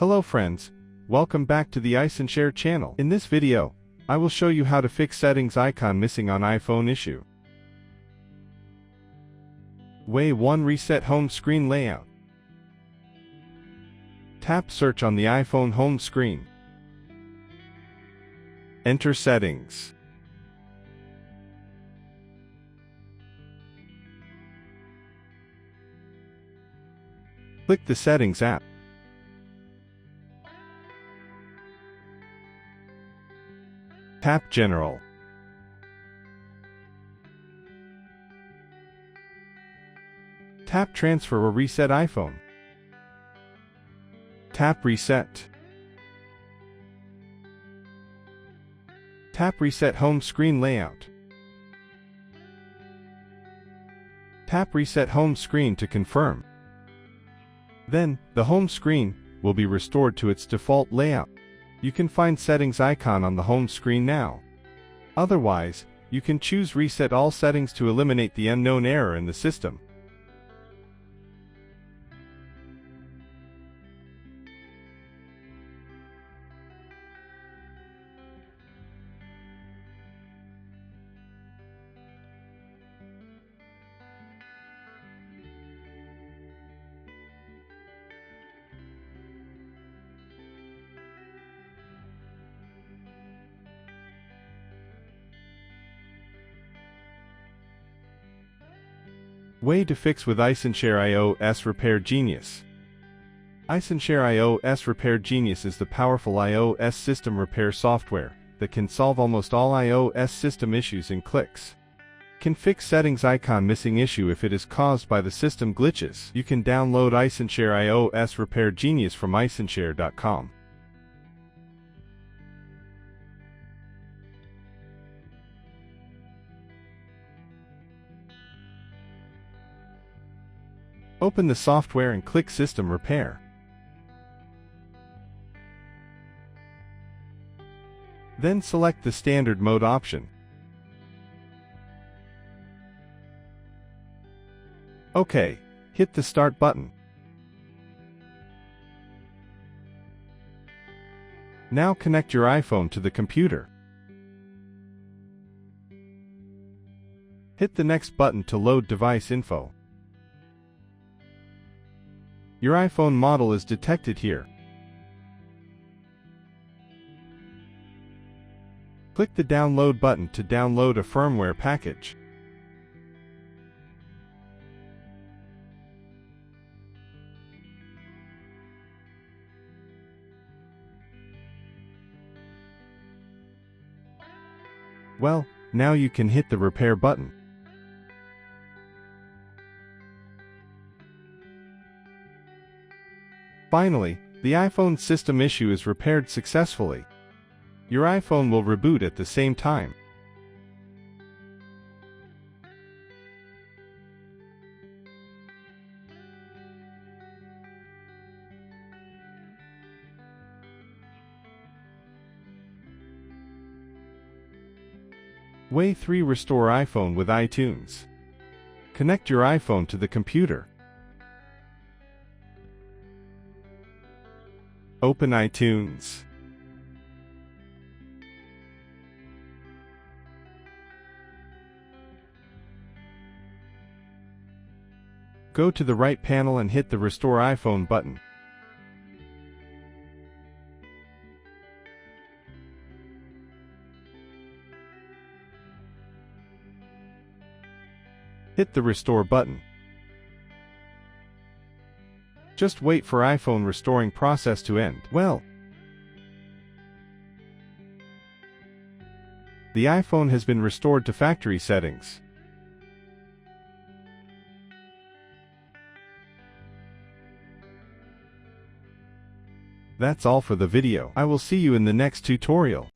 Hello friends, welcome back to the iSunshare channel. In this video, I will show you how to fix settings icon missing on iPhone issue. Way 1. Reset home screen layout. Tap search on the iPhone home screen. Enter settings. Click the Settings app. Tap General. Tap Transfer or Reset iPhone. Tap Reset. Tap Reset Home Screen Layout. Tap Reset Home Screen to confirm. Then, the home screen will be restored to its default layout. You can find settings icon on the home screen now. Otherwise, you can choose Reset All Settings to eliminate the unknown error in the system. Way to fix with iSunshare iOS Repair Genius. iSunshare iOS Repair Genius is the powerful iOS system repair software that can solve almost all iOS system issues in clicks. Can fix settings icon missing issue if it is caused by the system glitches. You can download iSunshare iOS Repair Genius from iSunshare.com. Open the software and click System Repair. Then select the Standard Mode option. OK, hit the Start button. Now connect your iPhone to the computer. Hit the Next button to load device info. Your iPhone model is detected here. Click the Download button to download a firmware package. Well, now you can hit the Repair button. Finally, the iPhone system issue is repaired successfully. Your iPhone will reboot at the same time. Way 3. Restore iPhone with iTunes. Connect your iPhone to the computer. Open iTunes. Go to the right panel and hit the Restore iPhone button. Hit the Restore button. Just wait for iPhone restoring process to end. Well, the iPhone has been restored to factory settings. That's all for the video. I will see you in the next tutorial.